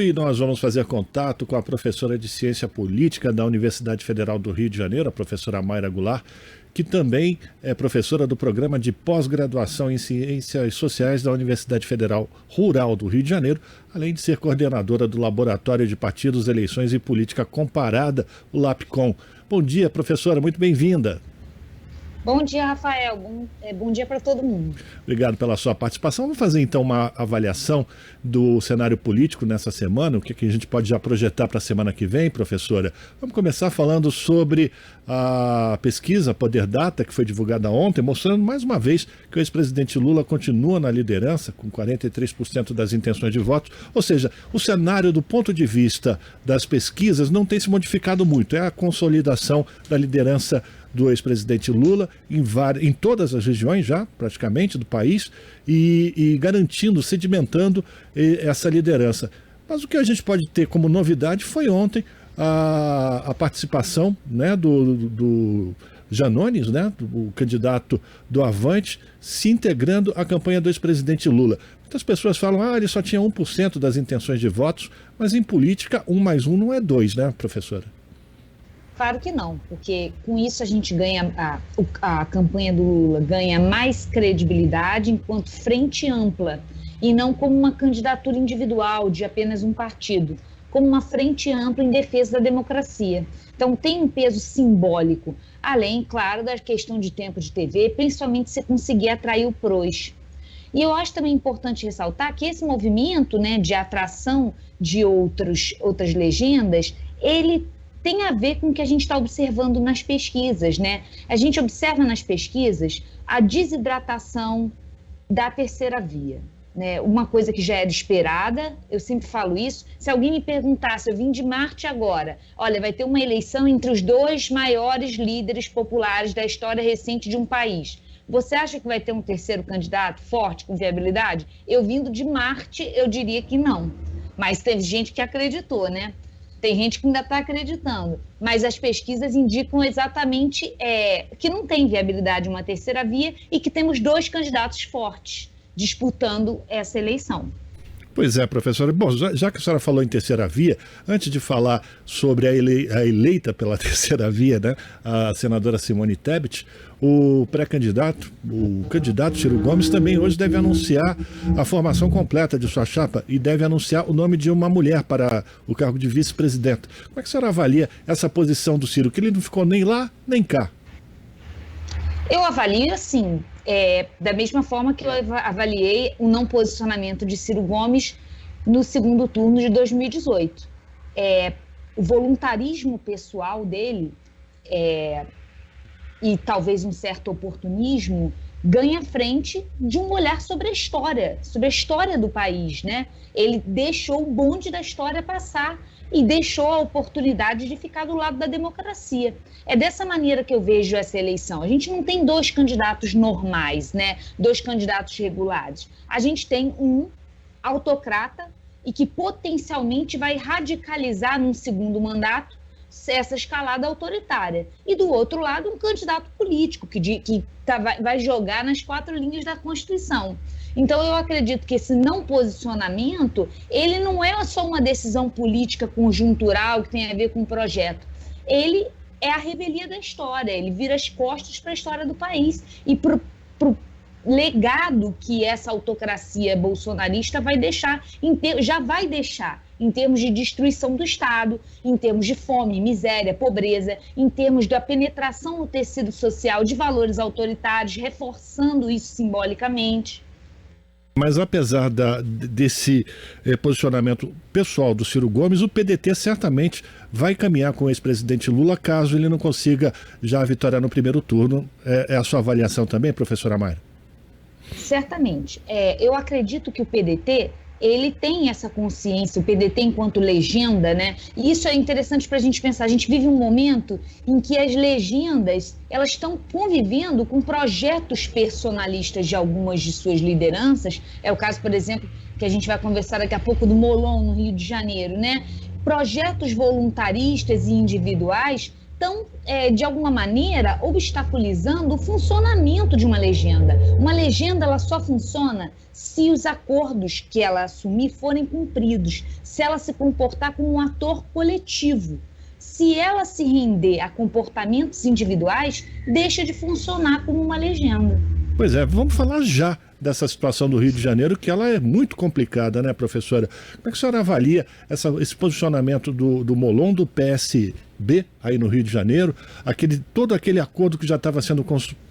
e nós vamos fazer contato com a professora de Ciência Política da Universidade Federal do Rio de Janeiro, a professora Mayra Goulart, que também é professora do programa de pós-graduação em Ciências Sociais da Universidade Federal Rural do Rio de Janeiro, além de ser coordenadora do Laboratório de Partidos, Eleições e Política Comparada, o LAPCOM. Bom dia, professora, muito bem-vinda. Bom dia, Rafael. Bom dia para todo mundo. Obrigado pela sua participação. Vamos fazer então uma avaliação do cenário político nessa semana, o que a gente pode já projetar para a semana que vem, professora. Vamos começar falando sobre a pesquisa Poder Data, que foi divulgada ontem, mostrando mais uma vez que o ex-presidente Lula continua na liderança, com 43% das intenções de votos. Ou seja, o cenário do ponto de vista das pesquisas não tem se modificado muito. É a consolidação da liderança do ex-presidente Lula em todas as regiões já, praticamente, do país, e garantindo, sedimentando essa liderança. Mas o que a gente pode ter como novidade foi ontem a participação, né, do Janones, né, o candidato do Avante, se integrando à campanha do ex-presidente Lula. Muitas pessoas falam, ele só tinha 1% das intenções de votos, mas em política 1 mais 1 não é 2, né, professora? Claro que não, porque com isso a gente ganha, a campanha do Lula ganha mais credibilidade enquanto frente ampla, e não como uma candidatura individual de apenas um partido, como uma frente ampla em defesa da democracia. Então tem um peso simbólico, além, claro, da questão de tempo de TV, principalmente se conseguir atrair o PROS. E eu acho também importante ressaltar que esse movimento, né, de atração de outras legendas, ele tem a ver com o que a gente está observando nas pesquisas, né? A gente observa nas pesquisas a desidratação da terceira via, né? Uma coisa que já era esperada, eu sempre falo isso. Se alguém me perguntasse, eu vim de Marte agora, olha, vai ter uma eleição entre os 2 maiores líderes populares da história recente de um país. Você acha que vai ter um terceiro candidato forte, com viabilidade? Eu vindo de Marte, eu diria que não. Mas teve gente que acreditou, né? Tem gente que ainda está acreditando, mas as pesquisas indicam exatamente que não tem viabilidade uma terceira via e que temos 2 candidatos fortes disputando essa eleição. Pois é, professora. Bom, já que a senhora falou em terceira via, antes de falar sobre a eleita pela terceira via, né, a senadora Simone Tebet, o pré-candidato, o candidato Ciro Gomes, também hoje deve anunciar a formação completa de sua chapa e deve anunciar o nome de uma mulher para o cargo de vice-presidente. Como é que a senhora avalia essa posição do Ciro, que ele não ficou nem lá, nem cá? Eu avalio assim, da mesma forma que eu avaliei o não posicionamento de Ciro Gomes no segundo turno de 2018. O voluntarismo pessoal dele e talvez um certo oportunismo ganha frente de um olhar sobre a história do país, né? Ele deixou o bonde da história passar e deixou a oportunidade de ficar do lado da democracia. É dessa maneira que eu vejo essa eleição. A gente não tem 2 candidatos normais, né? 2 candidatos regulares. A gente tem um autocrata e que potencialmente vai radicalizar num segundo mandato essa escalada autoritária. E do outro lado, um candidato político que vai jogar nas 4 linhas da Constituição. Então, eu acredito que esse não posicionamento, ele não é só uma decisão política conjuntural que tem a ver com o projeto. Ele é a revelia da história, ele vira as costas para a história do país e para o legado que essa autocracia bolsonarista vai deixar, já vai deixar, em termos de destruição do Estado, em termos de fome, miséria, pobreza, em termos da penetração no tecido social de valores autoritários, reforçando isso simbolicamente. Mas apesar desse posicionamento pessoal do Ciro Gomes, o PDT certamente vai caminhar com o ex-presidente Lula caso ele não consiga já a vitória no primeiro turno. É a sua avaliação também, professora Mayra? Certamente. Eu acredito que o PDT ele tem essa consciência, o PDT enquanto legenda, né? E isso é interessante para a gente pensar. A gente vive um momento em que as legendas elas estão convivendo com projetos personalistas de algumas de suas lideranças. É o caso, por exemplo, que a gente vai conversar daqui a pouco do Molon, no Rio de Janeiro, né? Projetos voluntaristas e individuais estão, de alguma maneira, obstaculizando o funcionamento de uma legenda. Uma legenda ela só funciona se os acordos que ela assumir forem cumpridos, se ela se comportar como um ator coletivo. Se ela se render a comportamentos individuais, deixa de funcionar como uma legenda. Pois é, vamos falar já dessa situação do Rio de Janeiro, que ela é muito complicada, né, professora? Como é que a senhora avalia esse posicionamento do Molon, do PSB, aí no Rio de Janeiro, todo aquele acordo que já estava sendo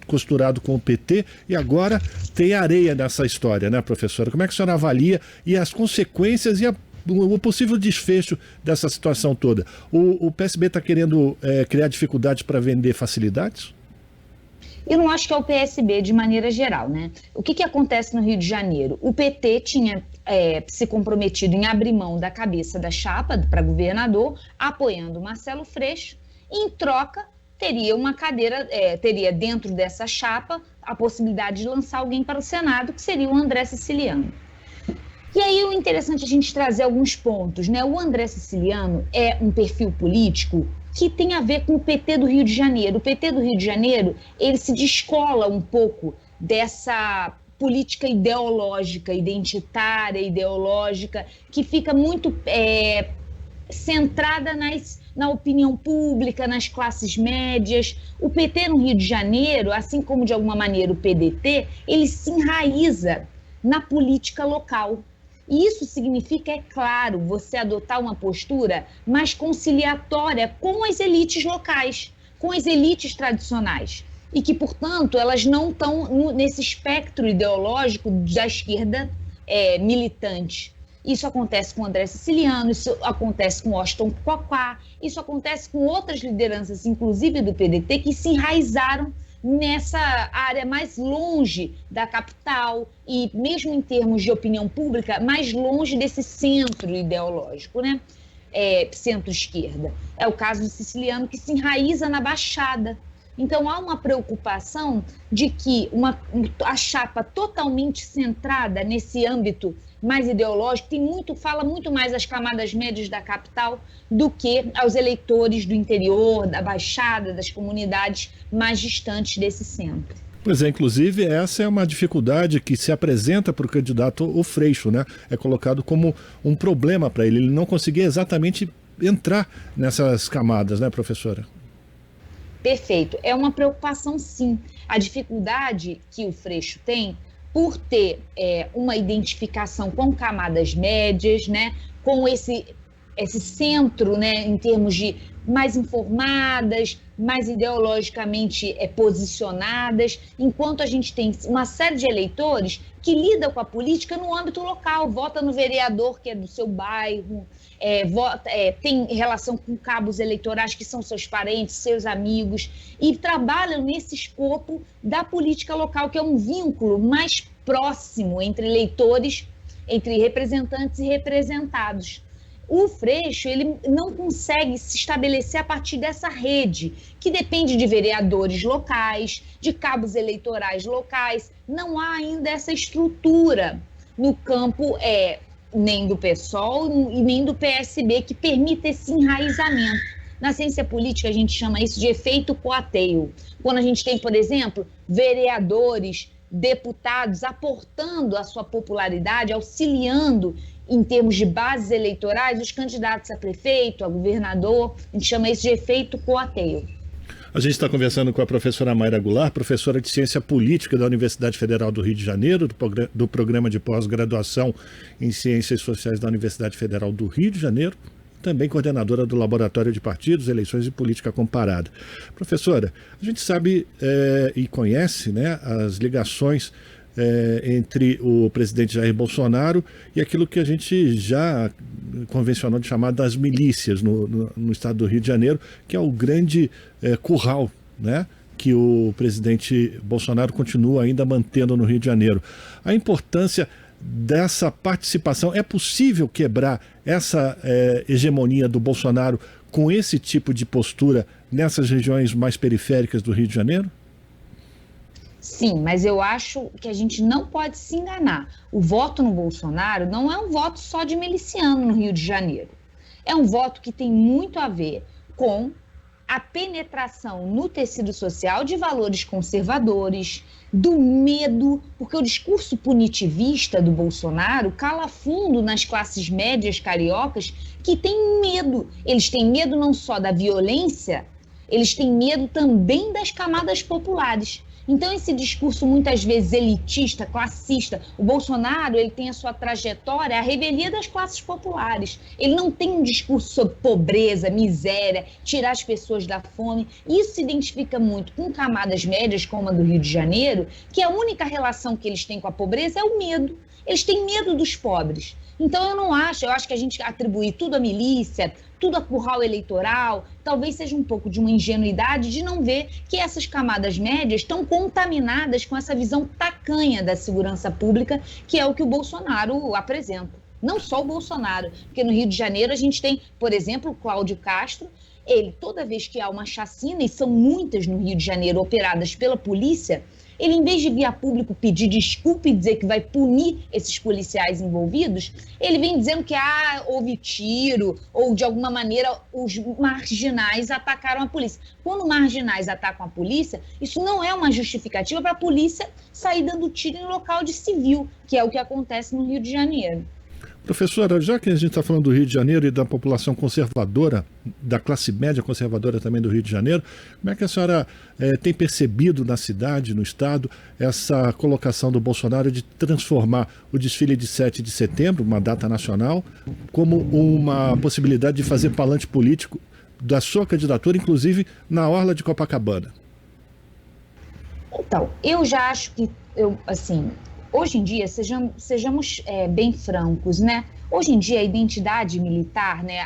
costurado com o PT, e agora tem areia nessa história, né, professora? Como é que a senhora avalia e as consequências e o possível desfecho dessa situação toda? O PSB está querendo criar dificuldades para vender facilidades? Eu não acho que é o PSB de maneira geral, né? O que acontece no Rio de Janeiro? O PT tinha se comprometido em abrir mão da cabeça da chapa para governador, apoiando Marcelo Freixo, e em troca teria uma cadeira, teria dentro dessa chapa a possibilidade de lançar alguém para o Senado, que seria o André Siciliano. E aí o interessante é a gente trazer alguns pontos, né? O André Siciliano é um perfil político que tem a ver com o PT do Rio de Janeiro. O PT do Rio de Janeiro, ele se descola um pouco dessa política ideológica, identitária, ideológica, que fica muito centrada na opinião pública, nas classes médias. O PT no Rio de Janeiro, assim como de alguma maneira o PDT, ele se enraiza na política local. E isso significa, é claro, você adotar uma postura mais conciliatória com as elites locais, com as elites tradicionais. E que, portanto, elas não estão nesse espectro ideológico da esquerda militante. Isso acontece com o André Siciliano, isso acontece com Washington Quaquá, isso acontece com outras lideranças, inclusive do PDT, que se enraizaram nessa área mais longe da capital e, mesmo em termos de opinião pública, mais longe desse centro ideológico, né? Centro-esquerda. É o caso do Siciliano, que se enraiza na Baixada. Então, há uma preocupação de que a chapa totalmente centrada nesse âmbito mais ideológico fala muito mais às camadas médias da capital do que aos eleitores do interior, da Baixada, das comunidades mais distantes desse centro. Pois é, inclusive essa é uma dificuldade que se apresenta para o candidato o Freixo, né? É colocado como um problema para ele não conseguir exatamente entrar nessas camadas, né, professora? Perfeito. É uma preocupação, sim. A dificuldade que o Freixo tem por ter uma identificação com camadas médias, né, com esse centro, né, em termos de mais informadas, mais ideologicamente posicionadas, enquanto a gente tem uma série de eleitores que lidam com a política no âmbito local, vota no vereador que é do seu bairro, tem relação com cabos eleitorais que são seus parentes, seus amigos, e trabalham nesse escopo da política local, que é um vínculo mais próximo entre eleitores, entre representantes e representados. O Freixo, ele não consegue se estabelecer a partir dessa rede, que depende de vereadores locais, de cabos eleitorais locais. Não há ainda essa estrutura no campo nem do PSOL e nem do PSB que permita esse enraizamento. Na ciência política, a gente chama isso de efeito coateio. Quando a gente tem, por exemplo, vereadores, deputados aportando a sua popularidade, auxiliando em termos de bases eleitorais, os candidatos a prefeito, a governador, a gente chama isso de efeito coateio. A gente está conversando com a professora Mayra Goulart, professora de Ciência Política da Universidade Federal do Rio de Janeiro, do programa de pós-graduação em Ciências Sociais da Universidade Federal do Rio de Janeiro, também coordenadora do Laboratório de Partidos, Eleições e Política Comparada. Professora, a gente sabe e conhece, né, as ligações entre o presidente Jair Bolsonaro e aquilo que a gente já convencionou de chamar das milícias no estado do Rio de Janeiro, que é o grande curral, né, que o presidente Bolsonaro continua ainda mantendo no Rio de Janeiro. A importância dessa participação, é possível quebrar essa hegemonia do Bolsonaro com esse tipo de postura nessas regiões mais periféricas do Rio de Janeiro? Sim, mas eu acho que a gente não pode se enganar. O voto no Bolsonaro não é um voto só de miliciano no Rio de Janeiro. É um voto que tem muito a ver com a penetração no tecido social de valores conservadores, do medo, porque o discurso punitivista do Bolsonaro cala fundo nas classes médias cariocas que têm medo. Eles têm medo não só da violência, eles têm medo também das camadas populares. Então, esse discurso muitas vezes elitista, classista, o Bolsonaro ele tem a sua trajetória, a revelia das classes populares. Ele não tem um discurso sobre pobreza, miséria, tirar as pessoas da fome. Isso se identifica muito com camadas médias, como a do Rio de Janeiro, que a única relação que eles têm com a pobreza é o medo. Eles têm medo dos pobres. Então, eu acho que a gente atribuir tudo à milícia, tudo a curral eleitoral, talvez seja um pouco de uma ingenuidade de não ver que essas camadas médias estão contaminadas com essa visão tacanha da segurança pública, que é o que o Bolsonaro apresenta. Não só o Bolsonaro, porque no Rio de Janeiro a gente tem, por exemplo, o Cláudio Castro. Ele, toda vez que há uma chacina, e são muitas no Rio de Janeiro operadas pela polícia, ele, em vez de vir a público pedir desculpa e dizer que vai punir esses policiais envolvidos, ele vem dizendo que houve tiro ou, de alguma maneira, os marginais atacaram a polícia. Quando marginais atacam a polícia, isso não é uma justificativa para a polícia sair dando tiro em local de civil, que é o que acontece no Rio de Janeiro. Professora, já que a gente está falando do Rio de Janeiro e da população conservadora, da classe média conservadora também do Rio de Janeiro, como é que a senhora tem percebido na cidade, no estado, essa colocação do Bolsonaro de transformar o desfile de 7 de setembro, uma data nacional, como uma possibilidade de fazer palante político da sua candidatura, inclusive na orla de Copacabana? Então, eu já acho que, hoje em dia, sejamos bem francos, né? Hoje em dia, a identidade militar, né,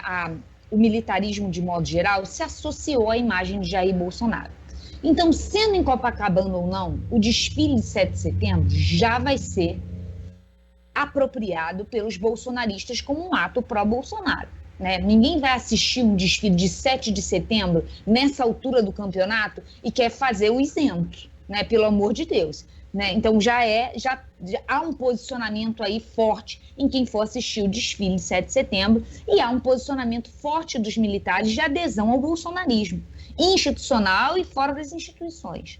o militarismo de modo geral, se associou à imagem de Jair Bolsonaro. Então, sendo em Copacabana ou não, o desfile de 7 de setembro já vai ser apropriado pelos bolsonaristas como um ato pró-Bolsonaro, né? Ninguém vai assistir um desfile de 7 de setembro nessa altura do campeonato e quer fazer o isento, né? Pelo amor de Deus. Né? Então já há um posicionamento aí forte em quem for assistir o desfile de 7 de setembro e há um posicionamento forte dos militares de adesão ao bolsonarismo, institucional e fora das instituições.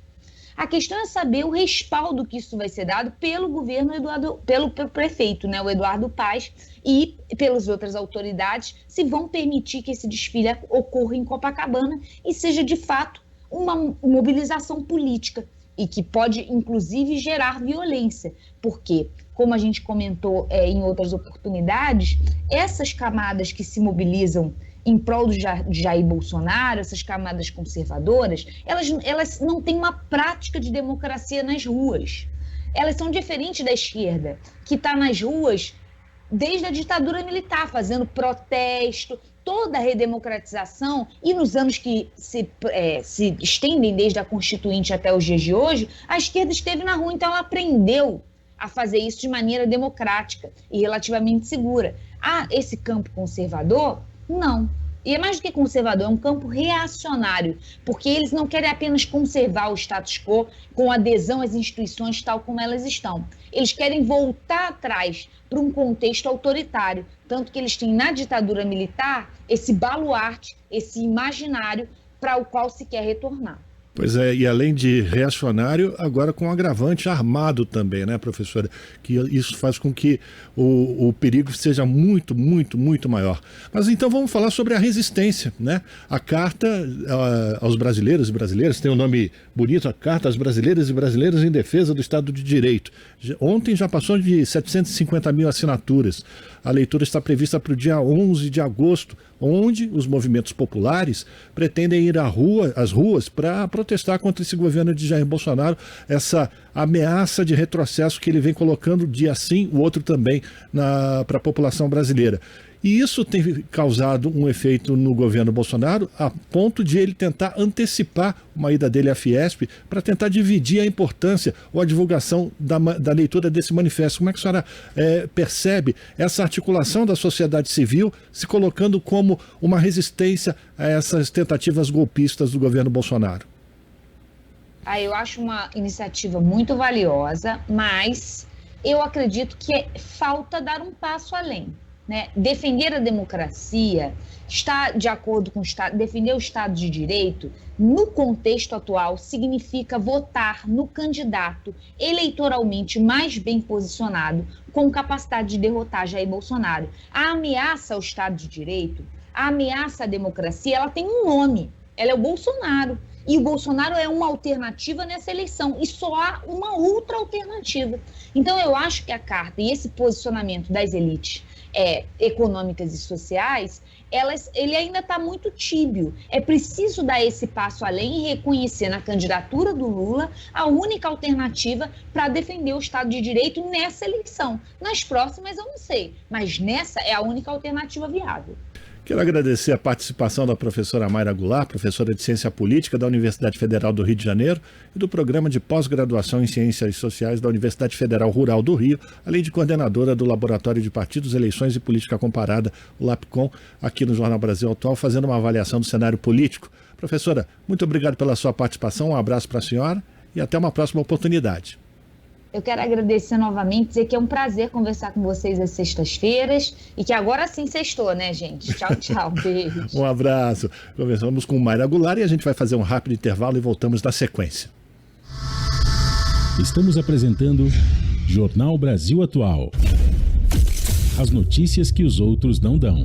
A questão é saber o respaldo que isso vai ser dado pelo governo, pelo prefeito, né, o Eduardo Paes, e pelas outras autoridades, se vão permitir que esse desfile ocorra em Copacabana e seja de fato uma mobilização política, e que pode, inclusive, gerar violência, porque, como a gente comentou em outras oportunidades, essas camadas que se mobilizam em prol de Jair Bolsonaro, essas camadas conservadoras, elas não têm uma prática de democracia nas ruas. Elas são diferentes da esquerda, que está nas ruas desde a ditadura militar, fazendo protesto, toda a redemocratização, e nos anos que se estendem desde a Constituinte até os dias de hoje, a esquerda esteve na rua, então ela aprendeu a fazer isso de maneira democrática e relativamente segura. Esse campo conservador? Não. E é mais do que conservador, é um campo reacionário, porque eles não querem apenas conservar o status quo com adesão às instituições tal como elas estão. Eles querem voltar atrás para um contexto autoritário, tanto que eles têm na ditadura militar esse baluarte, esse imaginário para o qual se quer retornar. Pois é, e além de reacionário, agora com agravante armado também, né, professora? Que isso faz com que o perigo seja muito, muito, muito maior. Mas então vamos falar sobre a resistência, né? A carta aos brasileiros e brasileiras, tem um nome bonito, a Carta às Brasileiras e Brasileiros em Defesa do Estado de Direito. Ontem já passou de 750 mil assinaturas. A leitura está prevista para o dia 11 de agosto, onde os movimentos populares pretendem ir às ruas para protestar contra esse governo de Jair Bolsonaro, essa ameaça de retrocesso que ele vem colocando dia sim, o outro também, para a população brasileira. E isso tem causado um efeito no governo Bolsonaro a ponto de ele tentar antecipar uma ida dele à Fiesp para tentar dividir a importância ou a divulgação da leitura desse manifesto. Como é que a senhora percebe essa articulação da sociedade civil se colocando como uma resistência a essas tentativas golpistas do governo Bolsonaro? Eu acho uma iniciativa muito valiosa, mas eu acredito que falta dar um passo além. né? Defender a democracia, estar de acordo com o Estado, defender o Estado de Direito, no contexto atual, significa votar no candidato eleitoralmente mais bem posicionado, com capacidade de derrotar Jair Bolsonaro. A ameaça ao Estado de Direito, a ameaça à democracia, ela tem um nome, ela é o Bolsonaro. E o Bolsonaro é uma alternativa nessa eleição, e só há uma outra alternativa. Então, eu acho que a carta e esse posicionamento das elites econômicas e sociais, ele ainda está muito tíbio. É preciso dar esse passo além e reconhecer na candidatura do Lula a única alternativa para defender o Estado de Direito nessa eleição. Nas próximas, eu não sei, mas nessa é a única alternativa viável. Quero agradecer a participação da professora Mayra Goulart, professora de Ciência Política da Universidade Federal do Rio de Janeiro e do Programa de Pós-Graduação em Ciências Sociais da Universidade Federal Rural do Rio, além de coordenadora do Laboratório de Partidos, Eleições e Política Comparada, o LAPCOM, aqui no Jornal Brasil Atual, fazendo uma avaliação do cenário político. Professora, muito obrigado pela sua participação, um abraço para a senhora e até uma próxima oportunidade. Eu quero agradecer novamente, dizer que é um prazer conversar com vocês às sextas-feiras e que agora sim sextou, né, gente? Tchau, tchau. Beijo. Um abraço. Conversamos com Mayra Goulart e a gente vai fazer um rápido intervalo e voltamos na sequência. Estamos apresentando Jornal Brasil Atual. As notícias que os outros não dão.